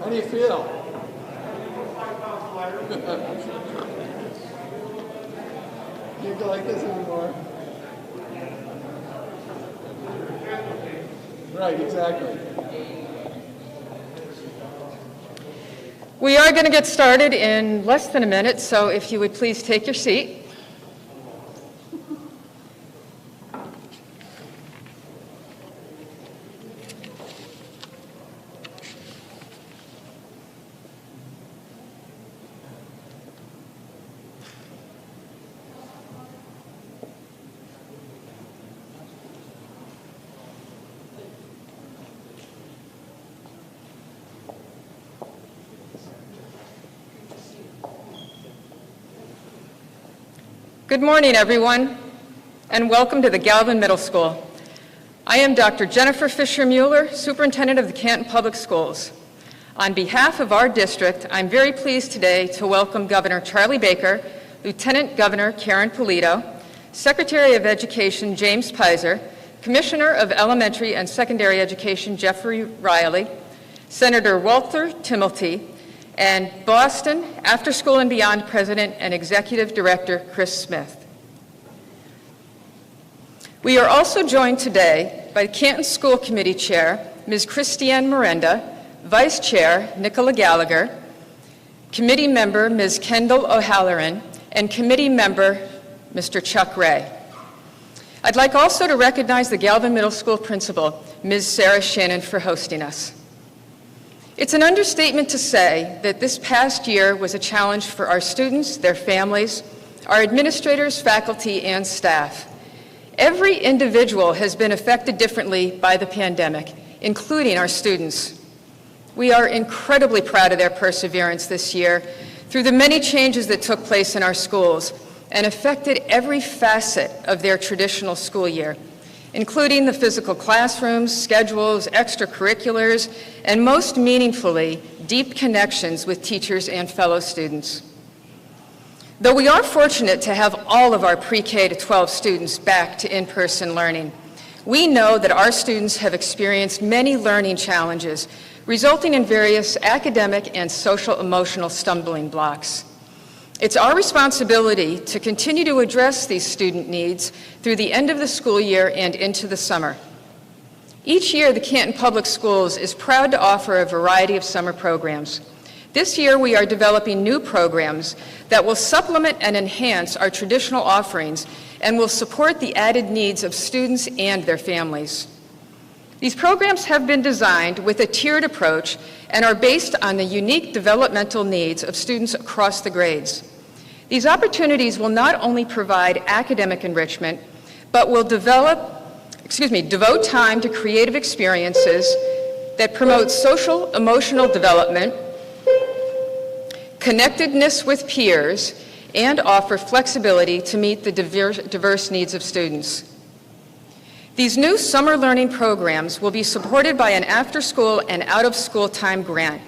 How do you feel? You don't like this anymore? Right, exactly. We are going to get started in less than a minute, so if you would please take your seat. Good morning, everyone, and welcome to the Galvin Middle School. I am Dr. Jennifer Fisher-Mueller, Superintendent of the Canton Public Schools. On behalf of our district, I'm very pleased today to welcome Governor Charlie Baker, Lieutenant Governor Karen Polito, Secretary of Education James Peyser, Commissioner of Elementary and Secondary Education Jeffrey Riley, Senator Walter Timilty, and Boston After School and Beyond President and Executive Director Chris Smith. We are also joined today by Canton School Committee Chair, Ms. Christiane Miranda, Vice Chair, Nicola Gallagher, Committee Member, Ms. Kendall O'Halloran, and Committee Member, Mr. Chuck Ray. I'd like also to recognize the Galvin Middle School Principal, Ms. Sarah Shannon, for hosting us. It's an understatement to say that this past year was a challenge for our students, their families, our administrators, faculty, and staff. Every individual has been affected differently by the pandemic, including our students. We are incredibly proud of their perseverance this year through the many changes that took place in our schools and affected every facet of their traditional school year, including the physical classrooms, schedules, extracurriculars, and most meaningfully, deep connections with teachers and fellow students. Though we are fortunate to have all of our pre-K to 12 students back to in-person learning, we know that our students have experienced many learning challenges, resulting in various academic and social-emotional stumbling blocks. It's our responsibility to continue to address these student needs through the end of the school year and into the summer. Each year, the Canton Public Schools is proud to offer a variety of summer programs. This year, we are developing new programs that will supplement and enhance our traditional offerings and will support the added needs of students and their families. These programs have been designed with a tiered approach and are based on the unique developmental needs of students across the grades. These opportunities will not only provide academic enrichment, but will devote time to creative experiences that promote social emotional development, connectedness with peers, and offer flexibility to meet the diverse needs of students. These new summer learning programs will be supported by an after-school and out-of-school time grant.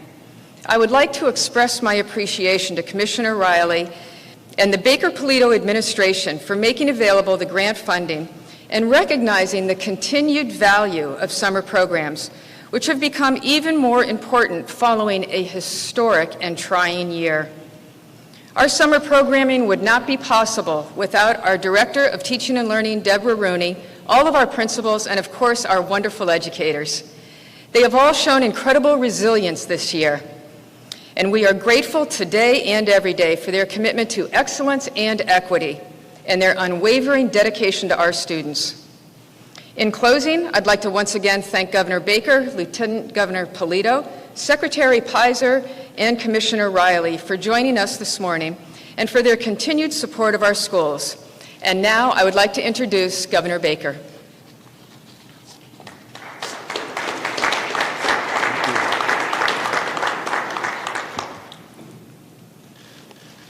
I would like to express my appreciation to Commissioner Riley and the Baker-Polito administration for making available the grant funding and recognizing the continued value of summer programs, which have become even more important following a historic and trying year. Our summer programming would not be possible without our Director of Teaching and Learning, Deborah Rooney, all of our principals, and of course, our wonderful educators. They have all shown incredible resilience this year, and we are grateful today and every day for their commitment to excellence and equity and their unwavering dedication to our students. In closing, I'd like to once again thank Governor Baker, Lieutenant Governor Polito, Secretary Peyser, and Commissioner Riley for joining us this morning and for their continued support of our schools. And now I would like to introduce Governor Baker.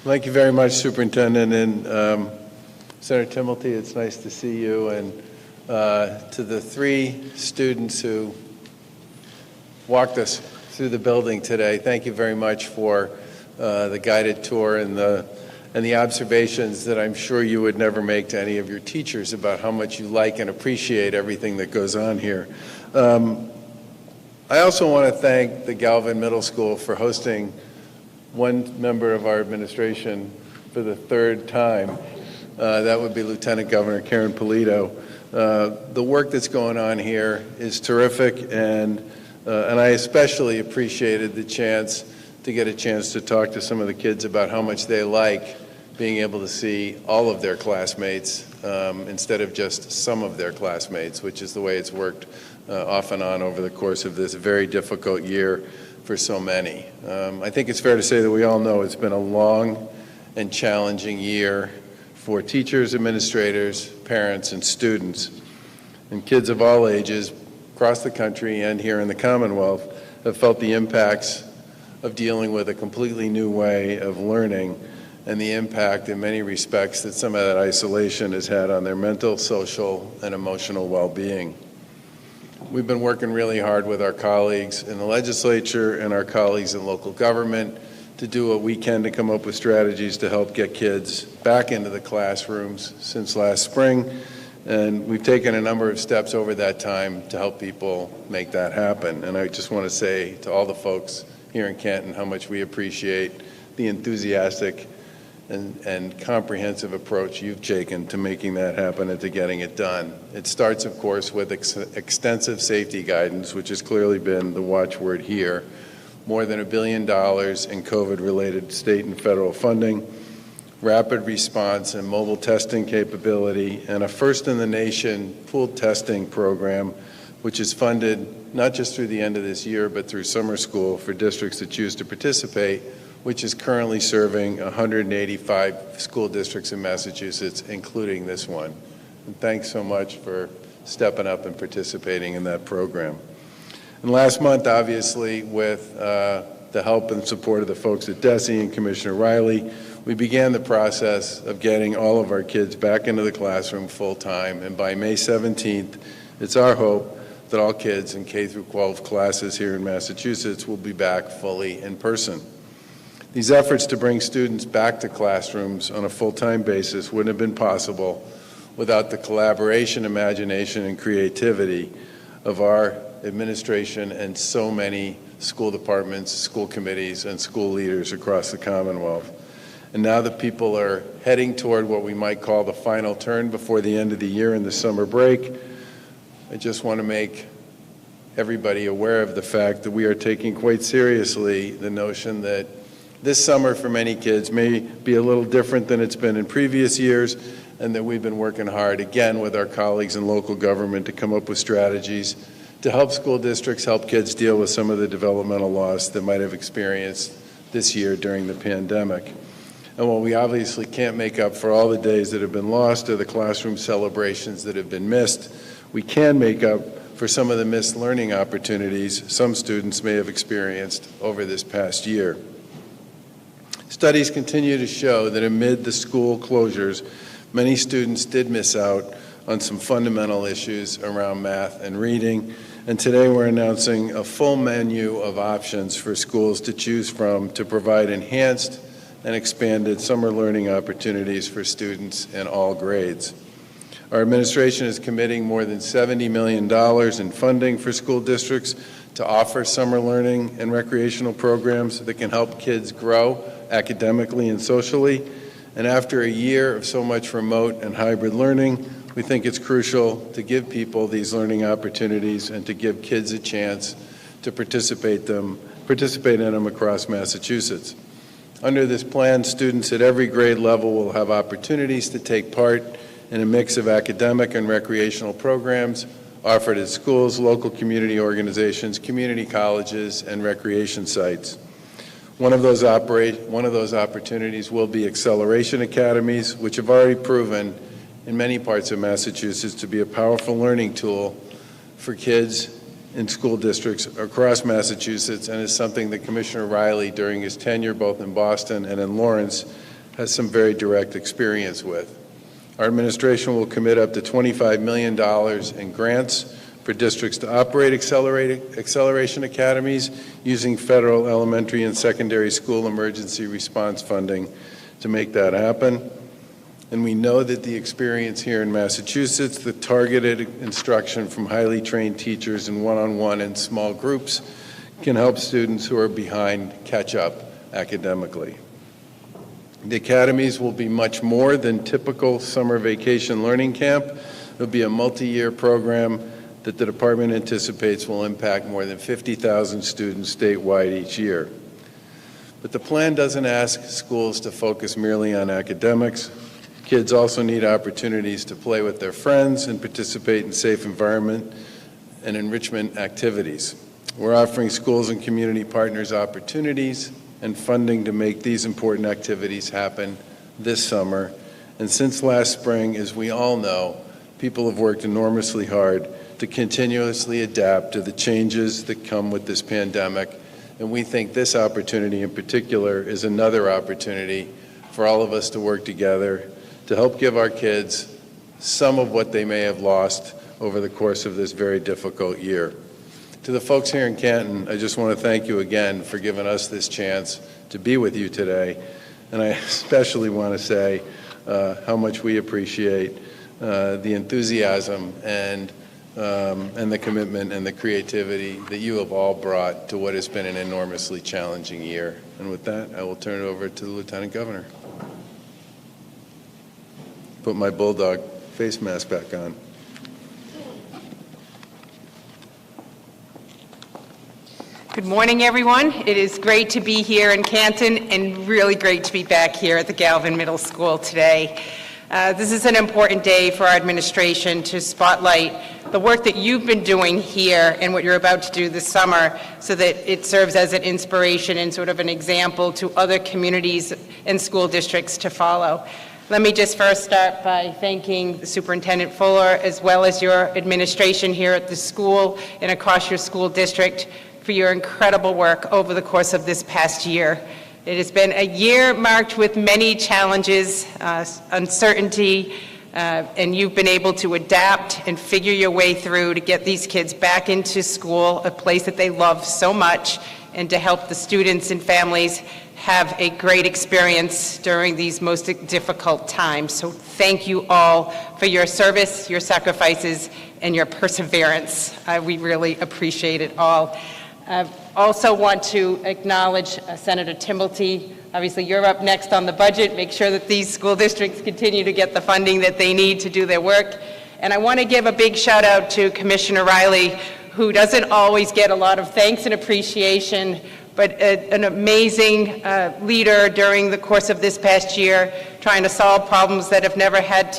Thank you very much, Superintendent, and Senator Timilty, it's nice to see you, and to the 3 students who walked us through the building today, thank you very much for the guided tour and the observations that I'm sure you would never make to any of your teachers about how much you like and appreciate everything that goes on here. I also want to thank the Galvin Middle School for hosting one member of our administration for the third time. That would be Lieutenant Governor Karen Polito. The work that's going on here is terrific, and I especially appreciated the chance to get a chance to talk to some of the kids about how much they like being able to see all of their classmates instead of just some of their classmates, which is the way it's worked off and on over the course of this very difficult year for so many. I think it's fair to say that we all know it's been a long and challenging year for teachers, administrators, parents, and students. And kids of all ages across the country and here in the Commonwealth have felt the impacts of dealing with a completely new way of learning and the impact in many respects that some of that isolation has had on their mental, social, and emotional well-being. We've been working really hard with our colleagues in the legislature and our colleagues in local government to do what we can to come up with strategies to help get kids back into the classrooms since last spring. And we've taken a number of steps over that time to help people make that happen. And I just want to say to all the folks here in Canton how much we appreciate the enthusiastic and comprehensive approach you've taken to making that happen and to getting it done. It starts, of course, with extensive safety guidance, which has clearly been the watchword here. More than $1 billion in COVID-related state and federal funding, rapid response and mobile testing capability, and a first-in-the-nation pooled testing program, which is funded not just through the end of this year, but through summer school for districts that choose to participate, which is currently serving 185 school districts in Massachusetts, including this one. And thanks so much for stepping up and participating in that program. And last month, obviously, with the help and support of the folks at DESE and Commissioner Riley, we began the process of getting all of our kids back into the classroom full-time. And by May 17th, it's our hope that all kids in K through 12 classes here in Massachusetts will be back fully in person. These efforts to bring students back to classrooms on a full-time basis wouldn't have been possible without the collaboration, imagination, and creativity of our administration and so many school departments, school committees, and school leaders across the Commonwealth. And now that people are heading toward what we might call the final turn before the end of the year in the summer break, I just want to make everybody aware of the fact that we are taking quite seriously the notion that this summer for many kids may be a little different than it's been in previous years, and that we've been working hard again with our colleagues in local government to come up with strategies to help school districts, help kids deal with some of the developmental loss that might have experienced this year during the pandemic. And while we obviously can't make up for all the days that have been lost or the classroom celebrations that have been missed, we can make up for some of the missed learning opportunities some students may have experienced over this past year. Studies continue to show that amid the school closures, many students did miss out on some fundamental issues around math and reading. And today we're announcing a full menu of options for schools to choose from to provide enhanced and expanded summer learning opportunities for students in all grades. Our administration is committing more than $70 million in funding for school districts to offer summer learning and recreational programs that can help kids grow academically and socially. And after a year of so much remote and hybrid learning, we think it's crucial to give people these learning opportunities and to give kids a chance to participate in them across Massachusetts. Under this plan, students at every grade level will have opportunities to take part in a mix of academic and recreational programs offered at schools, local community organizations, community colleges, and recreation sites. One of those opportunities will be acceleration academies, which have already proven in many parts of Massachusetts to be a powerful learning tool for kids in school districts across Massachusetts, and is something that Commissioner Riley, during his tenure both in Boston and in Lawrence, has some very direct experience with. Our administration will commit up to $25 million in grants for districts to operate acceleration academies using federal elementary and secondary school emergency response funding to make that happen. And we know that the experience here in Massachusetts, the targeted instruction from highly trained teachers and one-on-one and small groups can help students who are behind catch up academically. The academies will be much more than typical summer vacation learning camp. It'll be a multi-year program that the department anticipates will impact more than 50,000 students statewide each year. But the plan doesn't ask schools to focus merely on academics. Kids also need opportunities to play with their friends and participate in safe environment and enrichment activities. We're offering schools and community partners opportunities and funding to make these important activities happen this summer. And since last spring, as we all know, people have worked enormously hard to continuously adapt to the changes that come with this pandemic. And we think this opportunity in particular is another opportunity for all of us to work together to help give our kids some of what they may have lost over the course of this very difficult year. To the folks here in Canton, I just want to thank you again for giving us this chance to be with you today. And I especially want to say how much we appreciate the enthusiasm and the commitment and the creativity that you have all brought to what has been an enormously challenging year. And with that, I will turn it over to the Lieutenant Governor. Put my bulldog face mask back on. Good morning, everyone. It is great to be here in Canton and really great to be back here at the Galvin Middle School today. This is an important day for our administration to spotlight the work that you've been doing here and what you're about to do this summer so that it serves as an inspiration and sort of an example to other communities and school districts to follow. Let me just first start by thanking the Superintendent Fuller as well as your administration here at the school and across your school district for your incredible work over the course of this past year. It has been a year marked with many challenges, uncertainty, and you've been able to adapt and figure your way through to get these kids back into school, a place that they love so much, and to help the students and families have a great experience during these most difficult times. So thank you all for your service, your sacrifices, and your perseverance. We really appreciate it all. I also want to acknowledge Senator Timilty. Obviously, you're up next on the budget. Make sure that these school districts continue to get the funding that they need to do their work. And I want to give a big shout out to Commissioner Riley, who doesn't always get a lot of thanks and appreciation, but an amazing leader during the course of this past year, trying to solve problems that have never had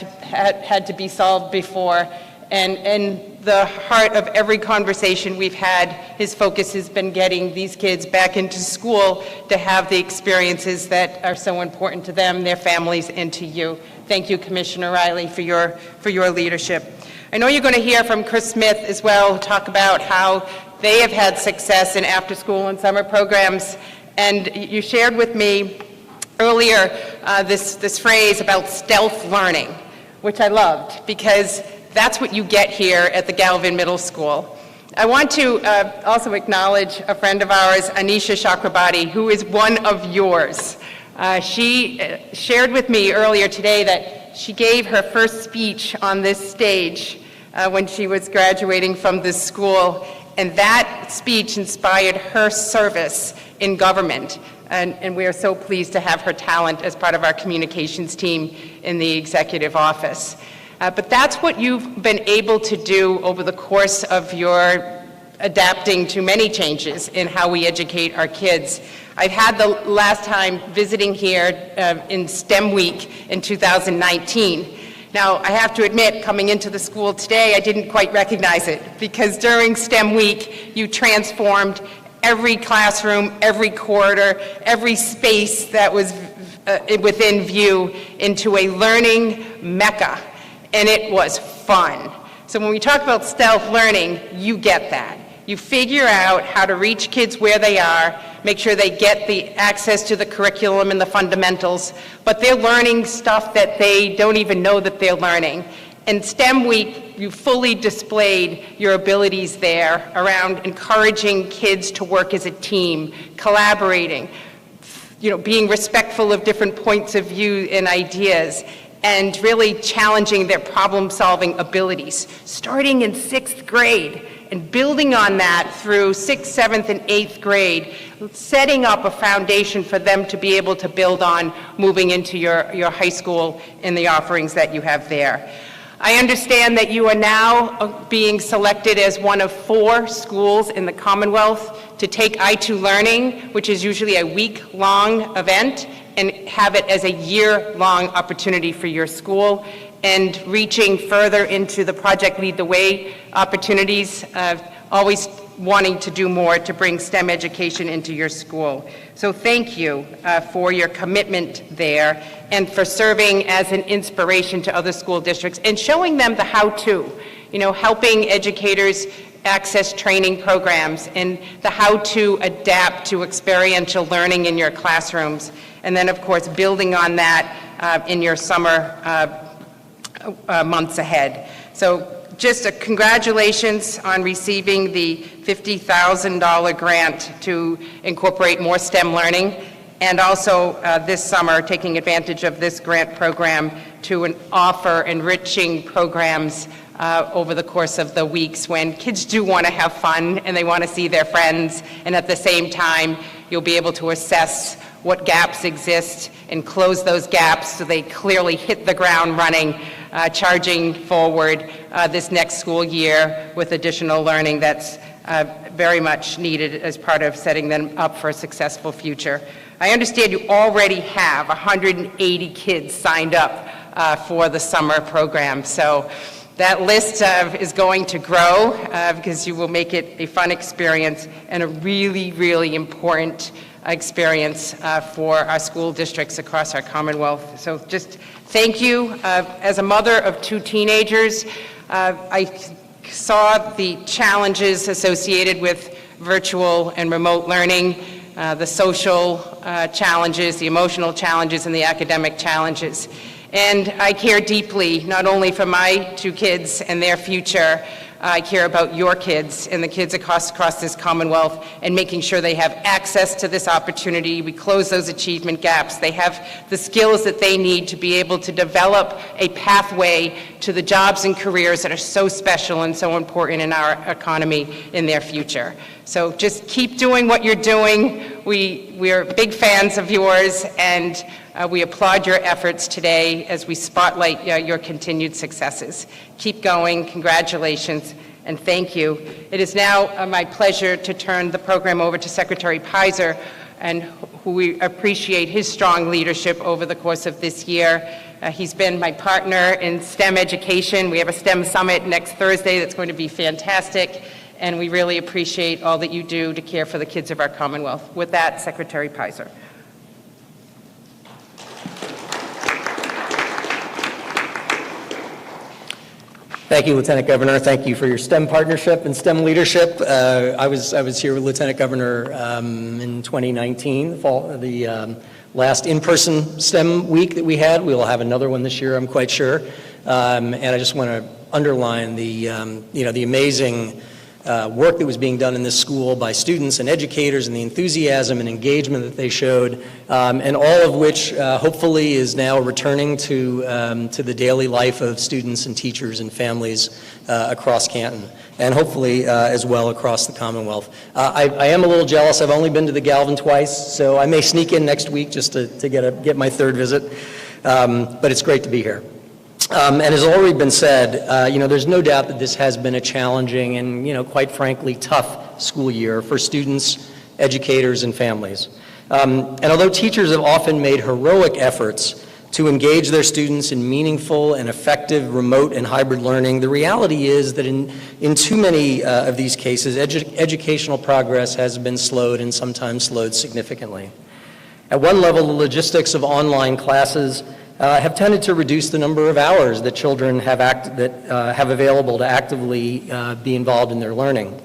to be solved before. And the heart of every conversation we've had, his focus has been getting these kids back into school to have the experiences that are so important to them, their families, and to you. Thank you, Commissioner Riley, for your leadership. I know you're going to hear from Chris Smith as well, talk about how they have had success in after-school and summer programs. And you shared with me earlier this phrase about stealth learning, which I loved, because that's what you get here at the Galvin Middle School. I want to also acknowledge a friend of ours, Anisha Chakrabarti, who is one of yours. She shared with me earlier today that she gave her first speech on this stage when she was graduating from this school, and that speech inspired her service in government. And we are so pleased to have her talent as part of our communications team in the executive office. But that's what you've been able to do over the course of your adapting to many changes in how we educate our kids. I've had the last time visiting here in STEM Week in 2019. Now, I have to admit, coming into the school today, I didn't quite recognize it, because during STEM Week, you transformed every classroom, every corridor, every space that was within view into a learning mecca. And it was fun. So when we talk about stealth learning, you get that. You figure out how to reach kids where they are, make sure they get the access to the curriculum and the fundamentals, but they're learning stuff that they don't even know that they're learning. In STEM Week, you fully displayed your abilities there around encouraging kids to work as a team, collaborating, being respectful of different points of view and ideas. and really challenging their problem-solving abilities, starting in 6th grade and building on that through 6th, 7th, and 8th grade, setting up a foundation for them to be able to build on moving into your high school and the offerings that you have there. I understand that you are now being selected as one of 4 schools in the Commonwealth to take I2 Learning, which is usually a week-long event, and have it as a year-long opportunity for your school, and reaching further into the Project Lead the Way opportunities, always wanting to do more to bring STEM education into your school. So thank you for your commitment there and for serving as an inspiration to other school districts and showing them the how-to, helping educators access training programs and the how to adapt to experiential learning in your classrooms. And then, of course, building on that in your summer months ahead. So just a congratulations on receiving the $50,000 grant to incorporate more STEM learning, and also this summer taking advantage of this grant program to offer enriching programs over the course of the weeks when kids do want to have fun and they want to see their friends, and at the same time you'll be able to assess what gaps exist and close those gaps so they clearly hit the ground running, charging forward this next school year with additional learning that's very much needed as part of setting them up for a successful future. I understand you already have 180 kids signed up for the summer program, so that list is going to grow because you will make it a fun experience and a really, really important experience for our school districts across our Commonwealth. So just thank you. As a mother of 2 teenagers, I saw the challenges associated with virtual and remote learning, the social challenges, the emotional challenges, and the academic challenges. And I care deeply, not only for my 2 kids and their future, I care about your kids and the kids across this Commonwealth and making sure they have access to this opportunity. We close those achievement gaps. They have the skills that they need to be able to develop a pathway to the jobs and careers that are so special and so important in our economy in their future. So just keep doing what you're doing. We are big fans of yours, and we applaud your efforts today as we spotlight your continued successes. Keep going. Congratulations, and thank you. It is now my pleasure to turn the program over to Secretary Peyser, and who we appreciate his strong leadership over the course of this year. He's been my partner in STEM education. We have a STEM summit next Thursday that's going to be fantastic, and we really appreciate all that you do to care for the kids of our Commonwealth. With that, Secretary Peyser. Thank you, Lieutenant Governor. Thank you for your STEM partnership and STEM leadership. I was here with Lieutenant Governor in 2019, the last in-person STEM week that we had. We will have another one this year, I'm quite sure. And I just want to underline the amazing work that was being done in this school by students and educators, and the enthusiasm and engagement that they showed, and all of which hopefully is now returning to the daily life of students and teachers and families across Canton, and hopefully as well across the Commonwealth. I am a little jealous. I've only been to the Galvin twice, so I may sneak in next week just to get my 3rd visit, but it's great to be here. And as already been said, there's no doubt that this has been a challenging and, quite frankly, tough school year for students, educators, and families. And although teachers have often made heroic efforts to engage their students in meaningful and effective remote and hybrid learning, the reality is that in too many of these cases, educational progress has been slowed, and sometimes slowed significantly. At one level, the logistics of online classes have tended to reduce the number of hours that children have available to actively be involved in their learning.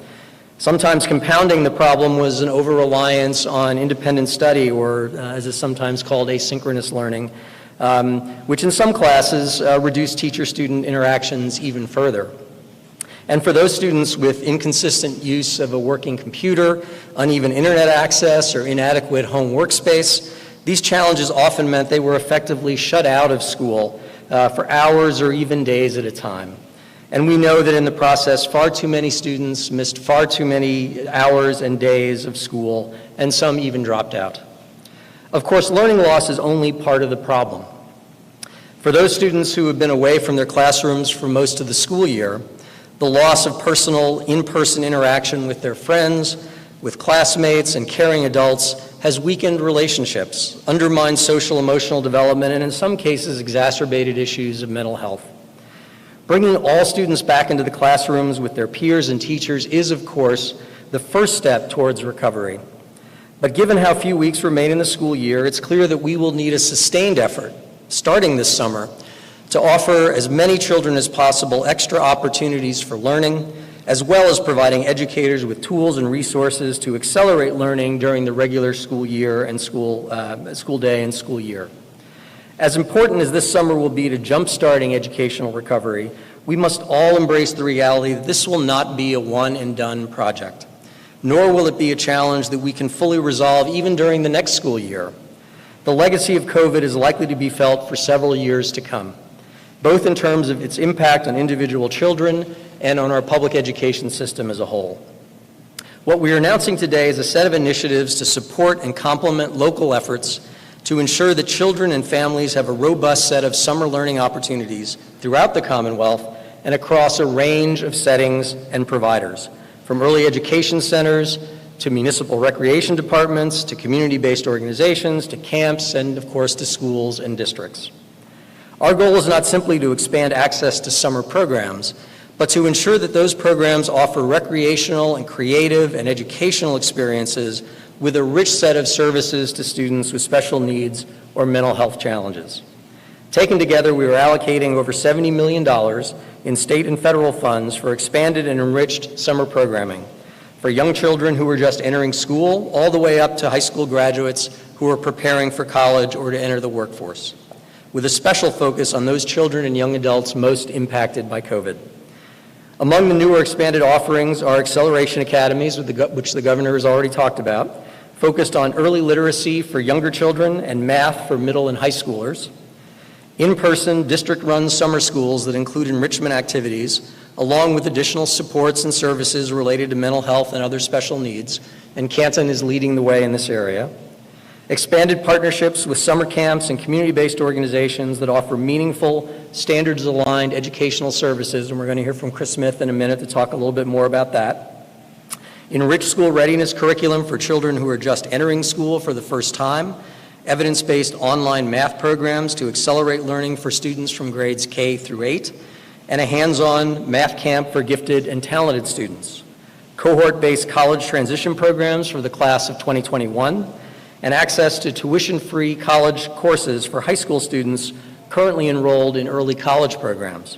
Sometimes compounding the problem was an over-reliance on independent study, or as is sometimes called, asynchronous learning, which in some classes reduced teacher-student interactions even further. And for those students with inconsistent use of a working computer, uneven internet access, or inadequate home workspace, these challenges often meant they were effectively shut out of school for hours or even days at a time. And we know that in the process, far too many students missed far too many hours and days of school, and some even dropped out. Of course, learning loss is only part of the problem. For those students who have been away from their classrooms for most of the school year, the loss of personal, in-person interaction with their friends, with classmates and caring adults has weakened relationships, undermined social emotional development, and in some cases exacerbated issues of mental health. Bringing all students back into the classrooms with their peers and teachers is, of course, the first step towards recovery. But given how few weeks remain in the school year, it's clear that we will need a sustained effort, starting this summer, to offer as many children as possible extra opportunities for learning, as well as providing educators with tools and resources to accelerate learning during the regular school year and school day and school year. As important as this summer will be to jump-starting educational recovery, we must all embrace the reality that this will not be a one-and-done project, nor will it be a challenge that we can fully resolve even during the next school year. The legacy of COVID is likely to be felt for several years to come, both in terms of its impact on individual children and on our public education system as a whole. What we are announcing today is a set of initiatives to support and complement local efforts to ensure that children and families have a robust set of summer learning opportunities throughout the Commonwealth and across a range of settings and providers, from early education centers to municipal recreation departments to community-based organizations to camps and, of course, to schools and districts. Our goal is not simply to expand access to summer programs, but to ensure that those programs offer recreational and creative and educational experiences with a rich set of services to students with special needs or mental health challenges. Taken together, we are allocating over $70 million in state and federal funds for expanded and enriched summer programming for young children who are just entering school, all the way up to high school graduates who are preparing for college or to enter the workforce, with a special focus on those children and young adults most impacted by COVID. Among the newer expanded offerings are acceleration academies, which the governor has already talked about, focused on early literacy for younger children and math for middle and high schoolers, in-person district-run summer schools that include enrichment activities, along with additional supports and services related to mental health and other special needs, and Canton is leading the way in this area. Expanded partnerships with summer camps and community-based organizations that offer meaningful, standards-aligned educational services, and we're going to hear from Chris Smith in a minute to talk a little bit more about that. Enriched school readiness curriculum for children who are just entering school for the first time, evidence-based online math programs to accelerate learning for students from grades K through 8, and a hands-on math camp for gifted and talented students. Cohort-based college transition programs for the class of 2021, and access to tuition-free college courses for high school students currently enrolled in early college programs.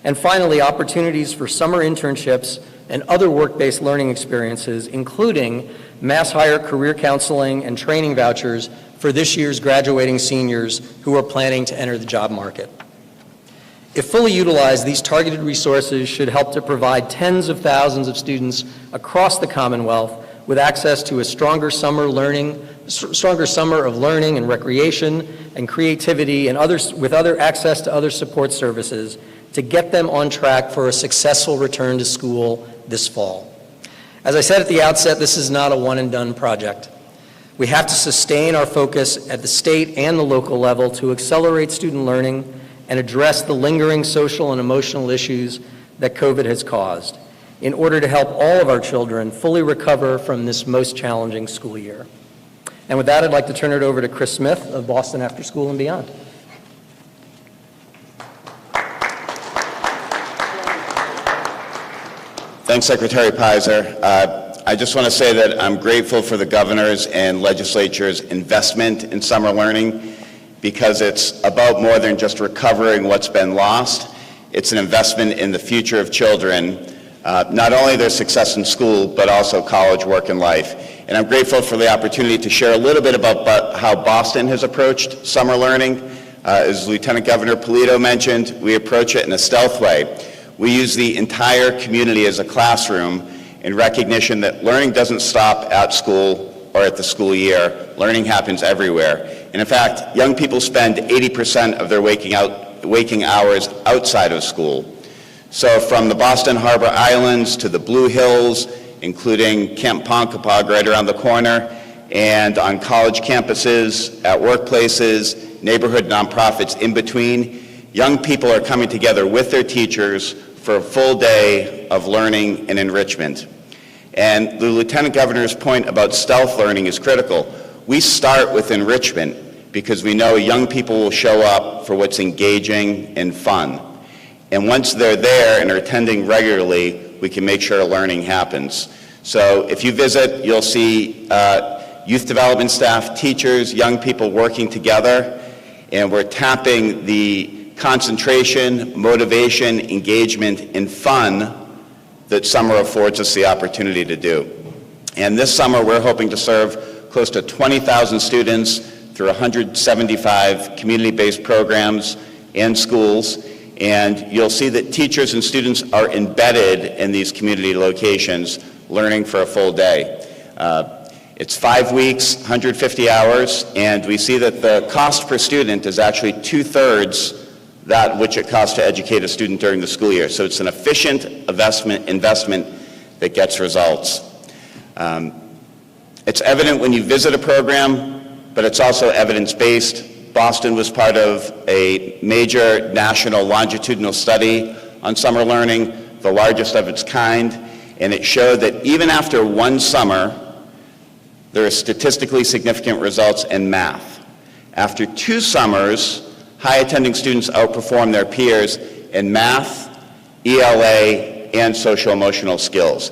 And finally, opportunities for summer internships and other work-based learning experiences, including mass hire career counseling and training vouchers for this year's graduating seniors who are planning to enter the job market. If fully utilized, these targeted resources should help to provide tens of thousands of students across the Commonwealth with access to a stronger summer of learning and recreation and creativity and with other access to other support services to get them on track for a successful return to school this fall. As I said at the outset, this is not a one-and-done project. We have to sustain our focus at the state and the local level to accelerate student learning and address the lingering social and emotional issues that COVID has caused in order to help all of our children fully recover from this most challenging school year. And with that, I'd like to turn it over to Chris Smith of Boston After School and Beyond. Thanks, Secretary Peyser. I just want to say that I'm grateful for the governor's and legislature's investment in summer learning, because it's about more than just recovering what's been lost. It's an investment in the future of children, not only their success in school, but also college, work, and life. And I'm grateful for the opportunity to share a little bit about how Boston has approached summer learning. As Lieutenant Governor Polito mentioned, we approach it in a stealth way. We use the entire community as a classroom in recognition that learning doesn't stop at school or at the school year. Learning happens everywhere. And in fact, young people spend 80% of their waking waking hours outside of school. So from the Boston Harbor Islands to the Blue Hills, including Camp Ponkapaug right around the corner, and on college campuses, at workplaces, neighborhood nonprofits in between, young people are coming together with their teachers for a full day of learning and enrichment. And the Lieutenant Governor's point about stealth learning is critical. We start with enrichment because we know young people will show up for what's engaging and fun. And once they're there and are attending regularly, we can make sure learning happens. So if you visit, you'll see youth development staff, teachers, young people working together, and we're tapping the concentration, motivation, engagement, and fun that summer affords us the opportunity to do. And this summer, we're hoping to serve close to 20,000 students through 175 community-based programs and schools. And you'll see that teachers and students are embedded in these community locations, learning for a full day. It's 5 weeks, 150 hours, and we see that the cost per student is actually 2/3 that which it costs to educate a student during the school year. So it's an efficient investment that gets results. It's evident when you visit a program, but it's also evidence-based. Boston was part of a major national longitudinal study on summer learning, the largest of its kind, and it showed that even after one summer, there are statistically significant results in math. After 2 summers, high-attending students outperform their peers in math, ELA, and social-emotional skills.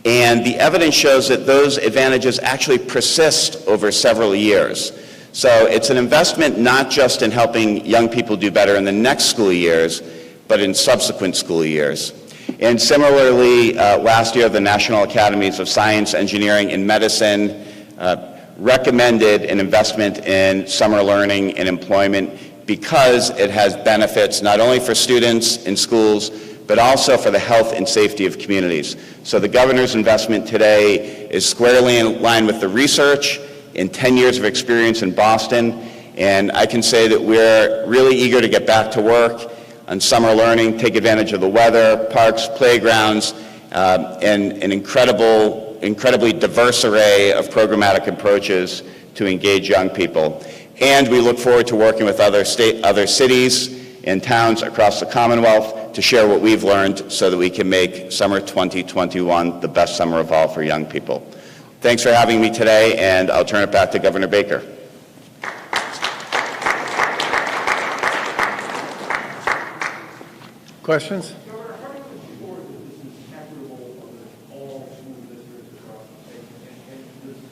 And the evidence shows that those advantages actually persist over several years. So it's an investment not just in helping young people do better in the next school years, but in subsequent school years. And similarly, last year, the National Academies of Science, Engineering, and Medicine recommended an investment in summer learning and employment because it has benefits not only for students in schools, but also for the health and safety of communities. So the governor's investment today is squarely in line with the research and 10 years of experience in Boston, and I can say that we're really eager to get back to work on summer learning, take advantage of the weather, parks, playgrounds, and an incredibly diverse array of programmatic approaches to engage young people. And we look forward to working with other cities and towns across the Commonwealth to share what we've learned so that we can make summer 2021 the best summer of all for young people. Thanks for having me today, and I'll turn it back to Governor Baker. Questions? Governor, how do you ensure that this is equitable among all school districts across the state? And does it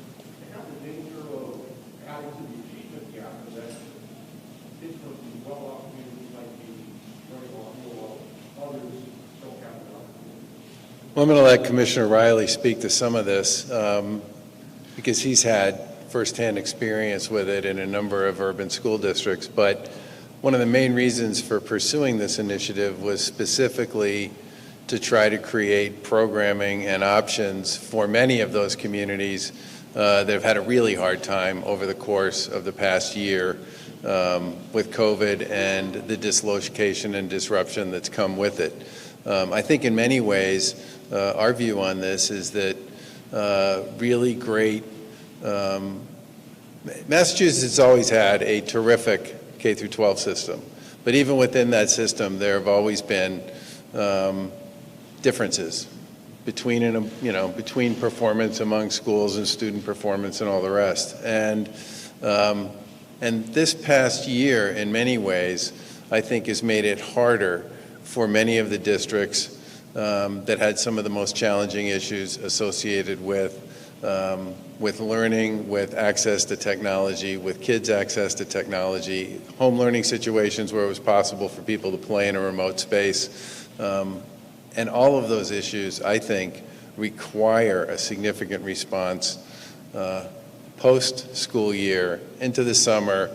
have the danger of adding to the achievement gap that kids from these well-off communities might be learning off while others don't have the opportunity? Well, I'm going to let Commissioner Riley speak to some of this because he's had firsthand experience with it in a number of urban school districts. But one of the main reasons for pursuing this initiative was specifically to try to create programming and options for many of those communities that have had a really hard time over the course of the past year with COVID and the dislocation and disruption that's come with it. I think in many ways, our view on this is that really great, Massachusetts has always had a terrific K through 12 system, but even within that system, there have always been differences between between performance among schools and student performance and all the rest. And this past year, in many ways, I think has made it harder for many of the districts that had some of the most challenging issues associated with learning, with access to technology, with kids' access to technology, home learning situations where it was possible for people to play in a remote space. And all of those issues, I think, require a significant response post-school year into the summer.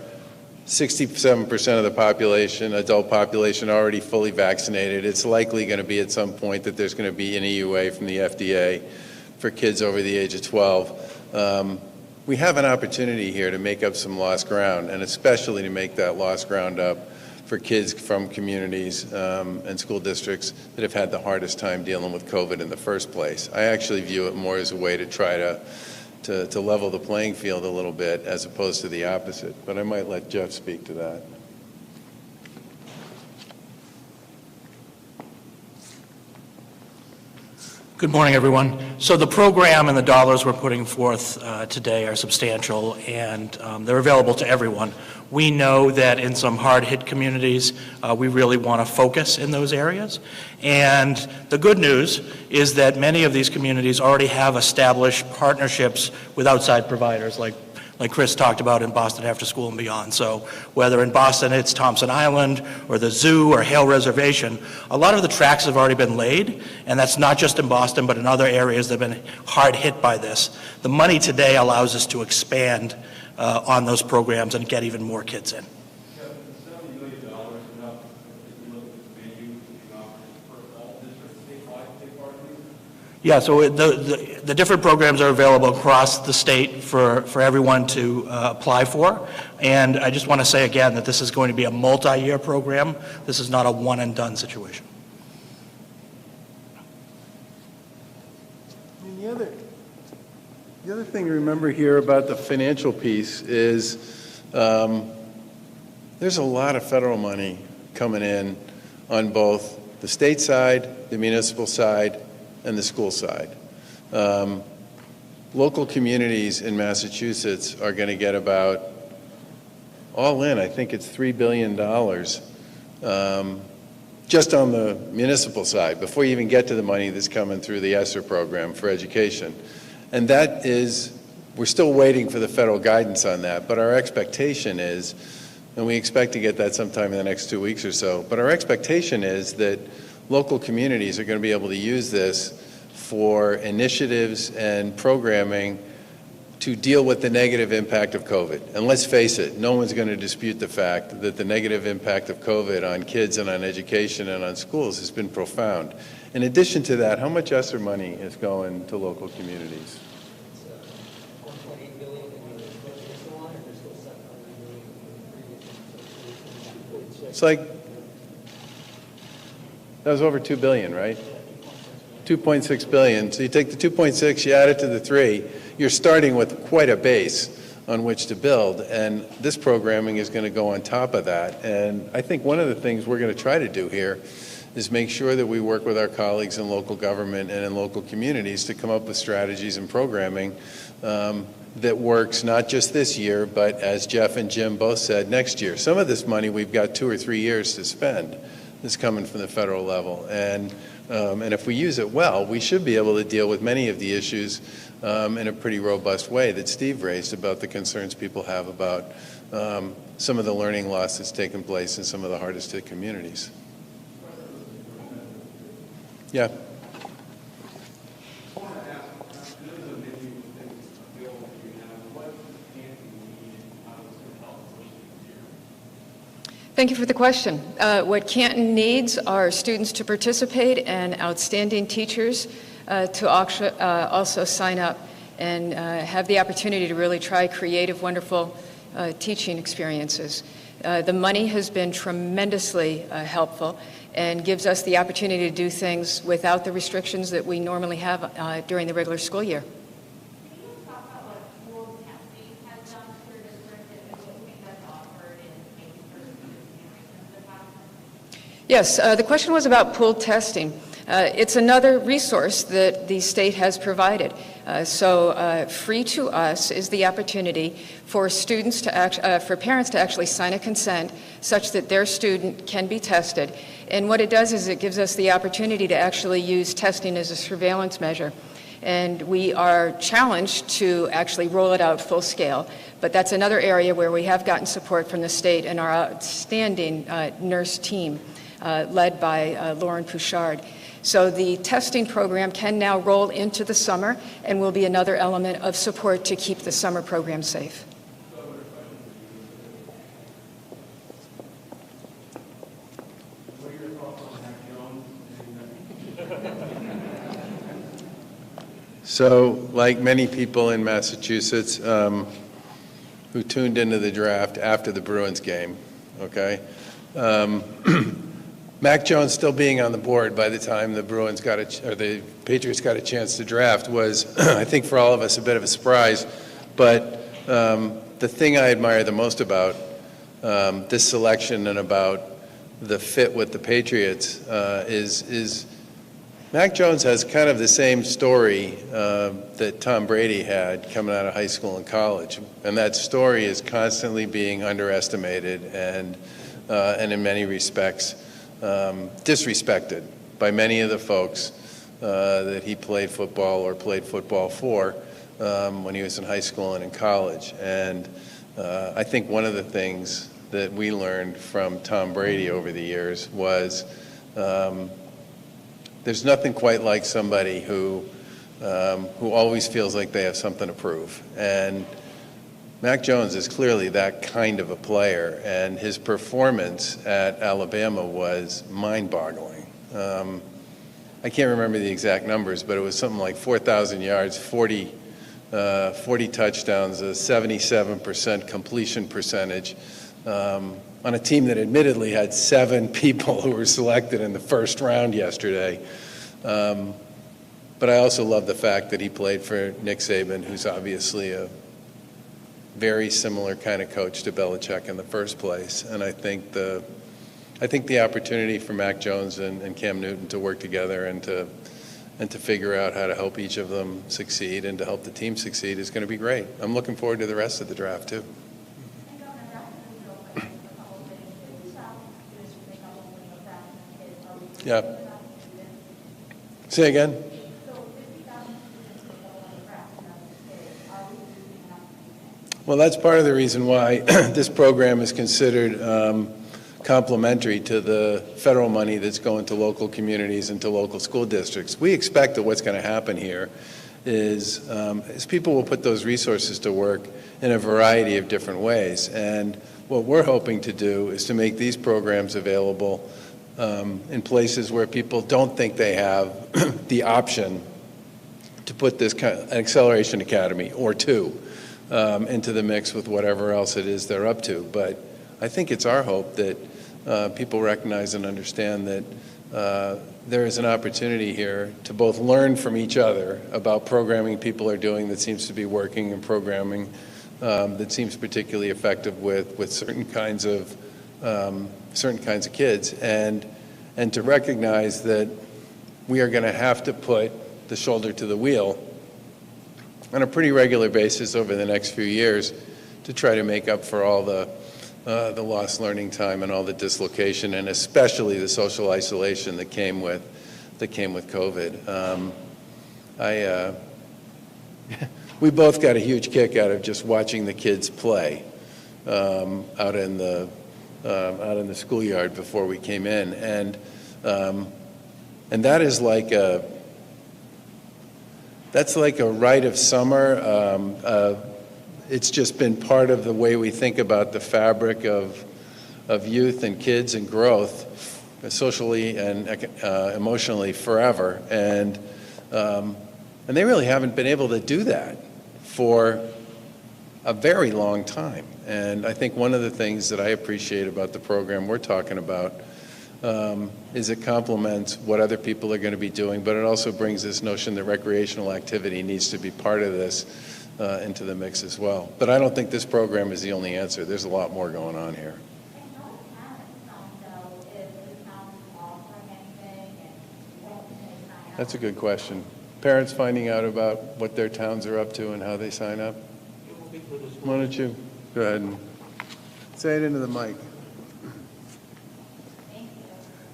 67% of the population, adult population, already fully vaccinated. It's likely going to be at some point that there's going to be an EUA from the FDA for kids over the age of 12. We have an opportunity here to make up some lost ground, and especially to make that lost ground up for kids from communities and school districts that have had the hardest time dealing with COVID in the first place. I actually view it more as a way to try to level the playing field a little bit as opposed to the opposite. But I might let Jeff speak to that. Good morning, everyone. So the program and the dollars we're putting forth today are substantial, and they're available to everyone. We know that in some hard-hit communities, we really want to focus in those areas. And the good news is that many of these communities already have established partnerships with outside providers, like Chris talked about in Boston After School and Beyond. So whether in Boston it's Thompson Island or the zoo or Hale Reservation, a lot of the tracks have already been laid, and that's not just in Boston but in other areas that have been hard hit by this. The money today allows us to expand on those programs and get even more kids in. Yeah, so the different programs are available across the state for everyone to apply for. And I just want to say again that this is going to be a multi-year program. This is not a one-and-done situation. And the other thing to remember here about the financial piece is there's a lot of federal money coming in on both the state side, the municipal side, and the school side. Local communities in Massachusetts are going to get about, all in, I think it's $3 billion just on the municipal side, before you even get to the money that's coming through the ESSER program for education. And that is, we're still waiting for the federal guidance on that, but our expectation is, and we expect to get that sometime in the next 2 weeks or so, but our expectation is that local communities are going to be able to use this for initiatives and programming to deal with the negative impact of COVID. And let's face it, no one's going to dispute the fact that the negative impact of COVID on kids and on education and on schools has been profound. In addition to that, how much ESSER money is going to local communities? It's like, that was over $2 billion, right? 2.6 billion. So you take the 2.6, you add it to the 3, you're starting with quite a base on which to build, and this programming is going to go on top of that. And I think one of the things we're going to try to do here is make sure that we work with our colleagues in local government and in local communities to come up with strategies and programming that works not just this year, but as Jeff and Jim both said, next year. Some of this money we've got 2 or 3 years to spend. Is coming from the federal level, and if we use it well, we should be able to deal with many of the issues in a pretty robust way that Steve raised about the concerns people have about some of the learning loss that's taken place in some of the hardest hit communities. Yeah. Thank you for the question. What Canton needs are students to participate and outstanding teachers to also sign up and have the opportunity to really try creative, wonderful teaching experiences. The money has been tremendously helpful and gives us the opportunity to do things without the restrictions that we normally have during the regular school year. Yes, the question was about pooled testing. It's another resource that the state has provided. So free to us is the opportunity for students to for parents to actually sign a consent such that their student can be tested. And what it does is it gives us the opportunity to actually use testing as a surveillance measure. And we are challenged to actually roll it out full scale. But that's another area where we have gotten support from the state and our outstanding nurse team. Led by Lauren Pouchard. So the testing program can now roll into the summer and will be another element of support to keep the summer program safe. So, like many people in Massachusetts who tuned into the draft after the Bruins game, okay? Mac Jones still being on the board by the time the Bruins or the Patriots got a chance to draft was, I think, for all of us a bit of a surprise. But the thing I admire the most about this selection and about the fit with the Patriots is Mac Jones has kind of the same story that Tom Brady had coming out of high school and college, and that story is constantly being underestimated and in many respects disrespected by many of the folks that he played football or played football for when he was in high school and in college. And I think one of the things that we learned from Tom Brady over the years was there's nothing quite like somebody who always feels like they have something to prove. And Mac Jones is clearly that kind of a player, and his performance at Alabama was mind-boggling. I can't remember the exact numbers, but it was something like 4,000 yards, 40 touchdowns, a 77% completion percentage on a team that admittedly had 7 people who were selected in the first round yesterday. But I also love the fact that he played for Nick Saban, who's obviously a very similar kind of coach to Belichick in the first place. And I think the opportunity for Mac Jones and Cam Newton to work together and to figure out how to help each of them succeed and to help the team succeed is going to be great. I'm looking forward to the rest of the draft too. Yeah. Say again. Well, that's part of the reason why this program is considered complementary to the federal money that's going to local communities and to local school districts. We expect that what's going to happen here is people will put those resources to work in a variety of different ways. And what we're hoping to do is to make these programs available in places where people don't think they have the option to put this kind of Acceleration Academy or two into the mix with whatever else it is they're up to. But I think it's our hope that people recognize and understand that there is an opportunity here to both learn from each other about programming people are doing that seems to be working and programming that seems particularly effective with certain kinds of kids, and to recognize that we are going to have to put the shoulder to the wheel on a pretty regular basis over the next few years to try to make up for all the lost learning time and all the dislocation, and especially the social isolation that came with COVID. We both got a huge kick out of just watching the kids play out in the schoolyard before we came in, and that is like that's like a rite of summer. It's just been part of the way we think about the fabric of youth and kids and growth, socially and emotionally forever. And they really haven't been able to do that for a very long time. And I think one of the things that I appreciate about the program we're talking about is it complements what other people are going to be doing, but it also brings this notion that recreational activity needs to be part of this into the mix as well. But I don't think this program is the only answer. There's a lot more going on here. That's a good question. Parents finding out about what their towns are up to and how they sign up? Why don't you go ahead and say it into the mic.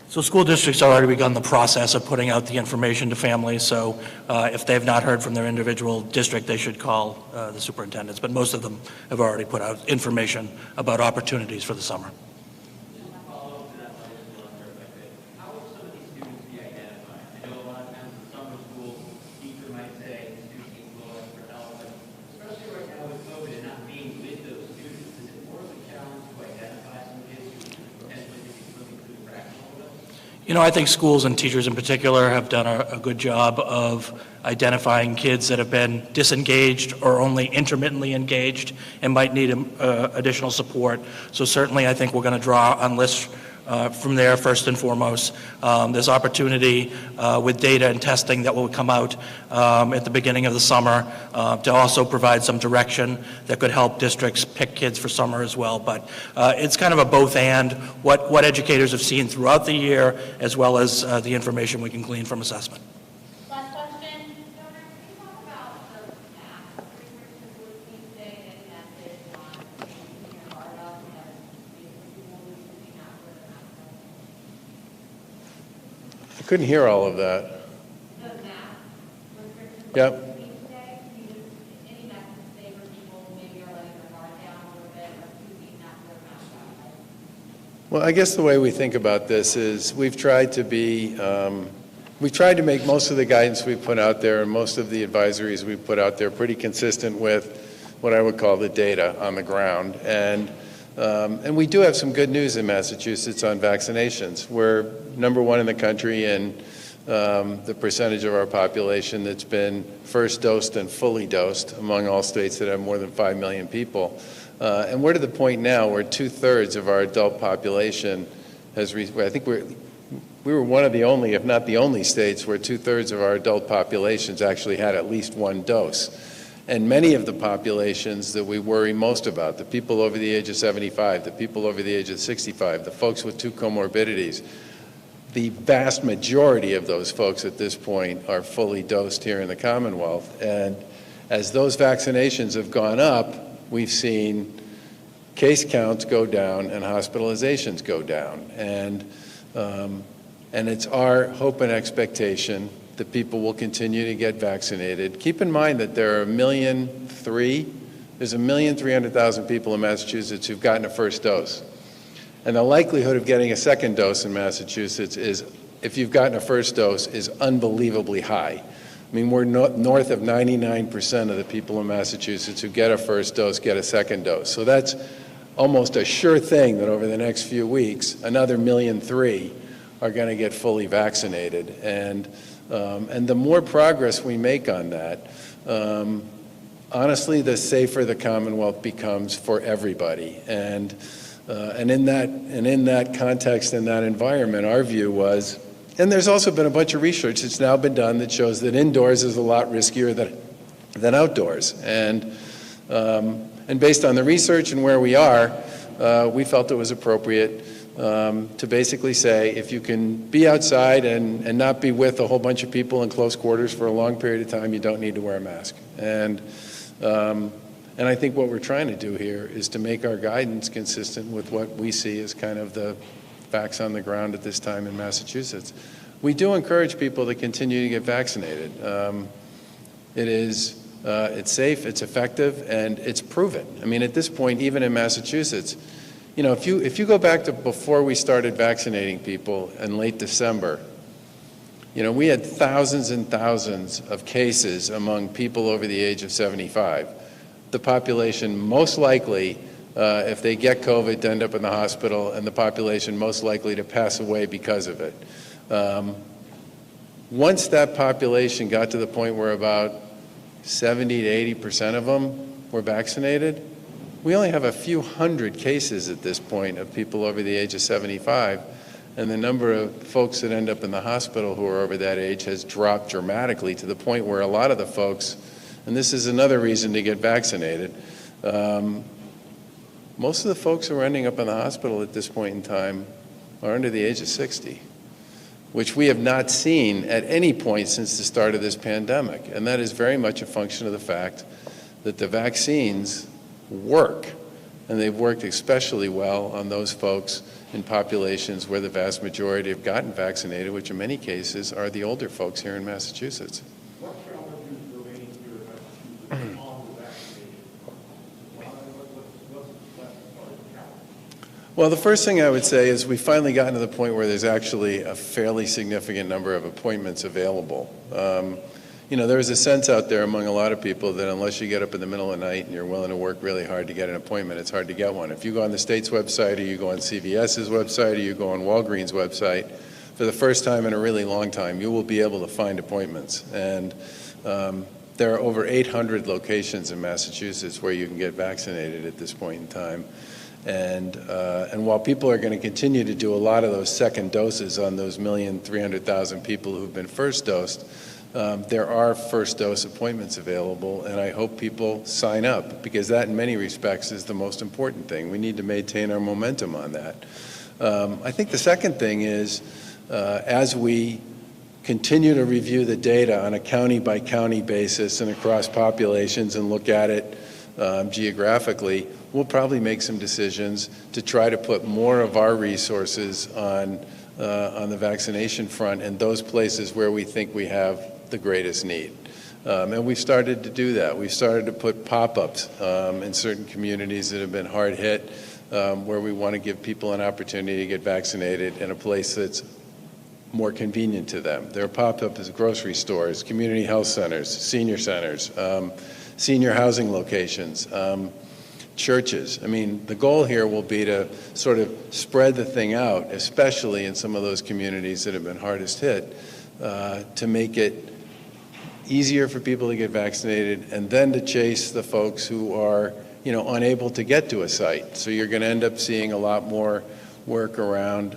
So school districts have already begun the process of putting out the information to families, so if they've not heard from their individual district, they should call the superintendents, but most of them have already put out information about opportunities for the summer. I think schools and teachers in particular have done a good job of identifying kids that have been disengaged or only intermittently engaged and might need additional support. So certainly I think we're going to draw on lists from there first and foremost. There's opportunity with data and testing that will come out at the beginning of the summer to also provide some direction that could help districts pick kids for summer as well. But it's kind of a both and, what educators have seen throughout the year as well as the information we can glean from assessment. Last question. Governor, can you talk about the mask restrictions we're seeing today and message on keeping your guard up as people who should not wear the mask? I couldn't hear all of that. The mask restrictions Yep. we're seeing today, can you just, any message today for people who maybe are letting their guard down a little bit or choosing not to wear a mask outside? Well, I guess the way we think about this is we've tried to make most of the guidance we've put out there and most of the advisories we've put out there pretty consistent with what I would call the data on the ground. And we do have some good news in Massachusetts on vaccinations. We're number one in the country in the percentage of our population that's been first dosed and fully dosed among all states that have more than 5 million people. And we're to the point now where 2/3 of our adult population has I think we were one of the only, if not the only states where 2/3 of our adult populations actually had at least one dose. And many of the populations that we worry most about, the people over the age of 75, the people over the age of 65, the folks with 2 comorbidities, the vast majority of those folks at this point are fully dosed here in the Commonwealth. And as those vaccinations have gone up, we've seen case counts go down and hospitalizations go down. And it's our hope and expectation that people will continue to get vaccinated. Keep in mind that there are 1,300,000, there's 1,300,000 people in Massachusetts who've gotten a first dose. And the likelihood of getting a second dose in Massachusetts is, if you've gotten a first dose, is unbelievably high. I mean, we're north of 99% of the people in Massachusetts who get a first dose get a second dose. So that's almost a sure thing that over the next few weeks, another 1,300,000 are going to get fully vaccinated. And the more progress we make on that, honestly, the safer the Commonwealth becomes for everybody. And in that context, in that environment, our view was, and there's also been a bunch of research that's now been done that shows that indoors is a lot riskier than outdoors. And based on the research and where we are, we felt it was appropriate to basically say, if you can be outside and not be with a whole bunch of people in close quarters for a long period of time, you don't need to wear a mask. And I think what we're trying to do here is to make our guidance consistent with what we see as kind of the facts on the ground at this time in Massachusetts. We do encourage people to continue to get vaccinated. It's safe, it's effective, and it's proven. I mean, at this point, even in Massachusetts, you know, if you go back to before we started vaccinating people in late December, you know, we had thousands and thousands of cases among people over the age of 75. The population most likely, if they get COVID, to end up in the hospital, and the population most likely to pass away because of it. Once that population got to the point where about 70 to 80% of them were vaccinated, we only have a few hundred cases at this point of people over the age of 75, and the number of folks that end up in the hospital who are over that age has dropped dramatically to the point where a lot of the folks, and this is another reason to get vaccinated, most of the folks who are ending up in the hospital at this point in time are under the age of 60, which we have not seen at any point since the start of this pandemic. And that is very much a function of the fact that the vaccines work, and they've worked especially well on those folks in populations where the vast majority have gotten vaccinated, which in many cases are the older folks here in Massachusetts. What challenges remain here in Massachusetts on the vaccination? What's left as far as the challenge? Well, the first thing I would say is we've finally gotten to the point where there's actually a fairly significant number of appointments available. You know, there's a sense out there among a lot of people that unless you get up in the middle of the night and you're willing to work really hard to get an appointment, it's hard to get one. If you go on the state's website, or you go on CVS's website, or you go on Walgreens' website, for the first time in a really long time, you will be able to find appointments. And there are over 800 locations in Massachusetts where you can get vaccinated at this point in time. And while people are going to continue to do a lot of those second doses on those 1,300,000 people who've been first dosed, there are first dose appointments available, and I hope people sign up, because that in many respects is the most important thing. We need to maintain our momentum on that. I think the second thing is, as we continue to review the data on a county-by-county basis and across populations and look at it geographically, we'll probably make some decisions to try to put more of our resources on the vaccination front in those places where we think we have the greatest need. And we've started to do that. We've started to put pop-ups in certain communities that have been hard hit, where we want to give people an opportunity to get vaccinated in a place that's more convenient to them. There are pop-ups as grocery stores, community health centers, senior centers, senior housing locations, churches. I mean, the goal here will be to sort of spread the thing out, especially in some of those communities that have been hardest hit, to make it easier for people to get vaccinated, and then to chase the folks who are, unable to get to a site. So you're going to end up seeing a lot more work around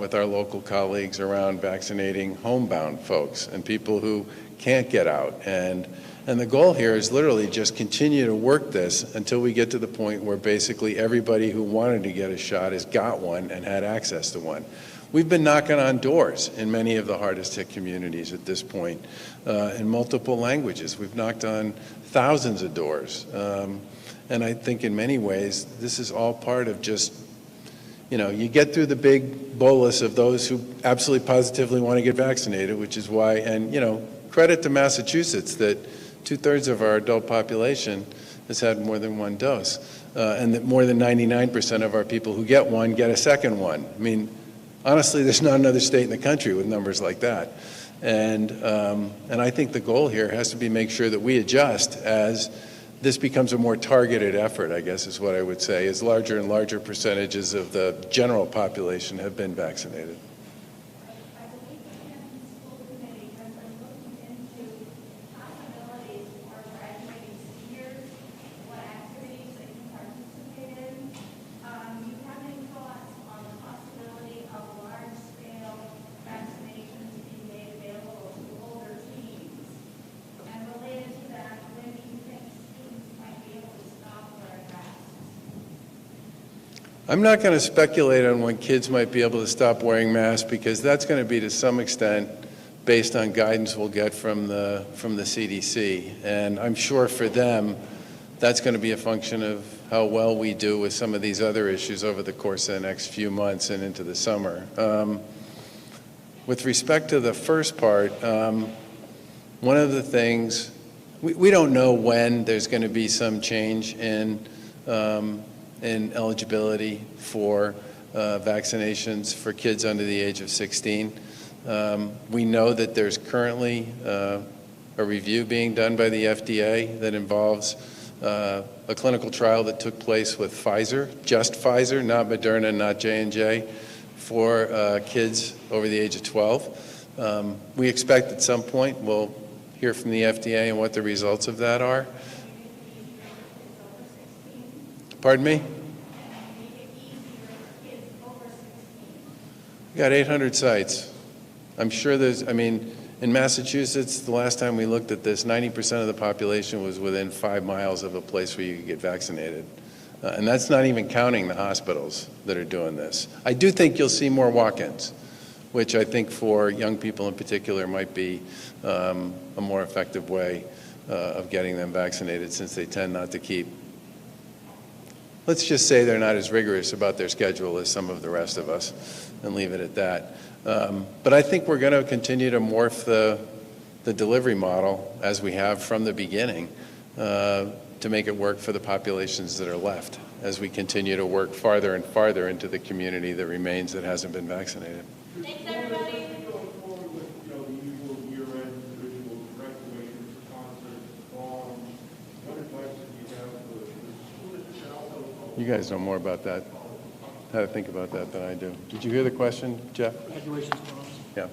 with our local colleagues around vaccinating homebound folks and people who can't get out. And the goal here is literally just continue to work this until we get to the point where basically everybody who wanted to get a shot has got one and had access to one. We've been knocking on doors in many of the hardest hit communities at this point in multiple languages. We've knocked on thousands of doors. And I think in many ways, this is all part of just, you get through the big bolus of those who absolutely positively want to get vaccinated, which is why, and credit to Massachusetts that 2/3 of our adult population has had more than one dose, and that more than 99% of our people who get one get a second one. I mean, honestly, there's not another state in the country with numbers like that. And I think the goal here has to be make sure that we adjust as this becomes a more targeted effort, I guess is what I would say, as larger and larger percentages of the general population have been vaccinated. I believe the Canton School Committee has been looking into possibilities for graduating seniors, what activities they can participate in. Do you have any thoughts on the possibility of large-scale vaccinations being made available to older teens? And related to that, when do you think students might be able to stop wearing masks? I'm not going to speculate on when kids might be able to stop wearing masks, because that's going to be to some extent based on guidance we'll get from the CDC. And I'm sure for them, that's going to be a function of how well we do with some of these other issues over the course of the next few months and into the summer. With respect to the first part, one of the things, we don't know when there's going to be some change in eligibility for vaccinations for kids under the age of 16. We know that there's currently a review being done by the FDA that involves a clinical trial that took place with Peyser, just Peyser, not Moderna, not J&J, for kids over the age of 12. We expect at some point we'll hear from the FDA and what the results of that are. Pardon me? We got 800 sites. I'm sure in Massachusetts, the last time we looked at this, 90% of the population was within 5 miles of a place where you could get vaccinated. And that's not even counting the hospitals that are doing this. I do think you'll see more walk-ins, which I think for young people in particular might be a more effective way of getting them vaccinated, since they tend not to keep, let's just say they're not as rigorous about their schedule as some of the rest of us, and leave it at that. But I think we're going to continue to morph the delivery model as we have from the beginning to make it work for the populations that are left as we continue to work farther and farther into the community that remains that hasn't been vaccinated. Thanks, everybody. Going forward with, the usual year-end individual graduations, concerts, proms, what advice do you have for the school district and also? You guys know more about that, how to think about that than I do. Did you hear the question, Jeff? Graduations, proms. Yeah.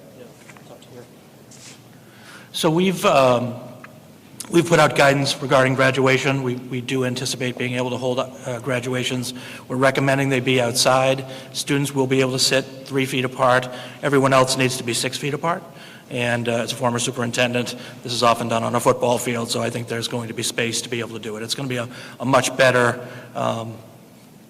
So we've put out guidance regarding graduation. We do anticipate being able to hold graduations. We're recommending they be outside. Students will be able to sit 3 feet apart. Everyone else needs to be 6 feet apart. And as a former superintendent, this is often done on a football field, so I think there's going to be space to be able to do it. It's going to be a much better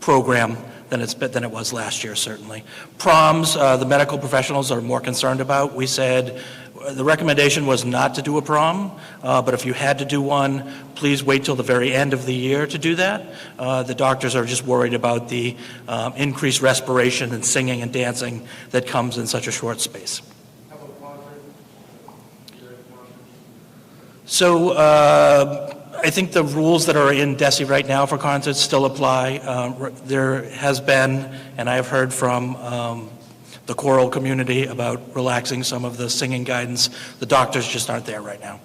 program than it was last year, certainly. Proms, the medical professionals are more concerned about. We said the recommendation was not to do a prom, but if you had to do one, please wait till the very end of the year to do that. The doctors are just worried about the increased respiration and singing and dancing that comes in such a short space. So I think the rules that are in DESE right now for concerts still apply. There has been, and I have heard from the choral community about relaxing some of the singing guidance. The doctors just aren't there right now.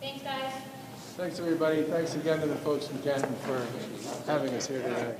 Thanks, guys. Thanks, everybody. Thanks again to the folks from Canton for having us here today.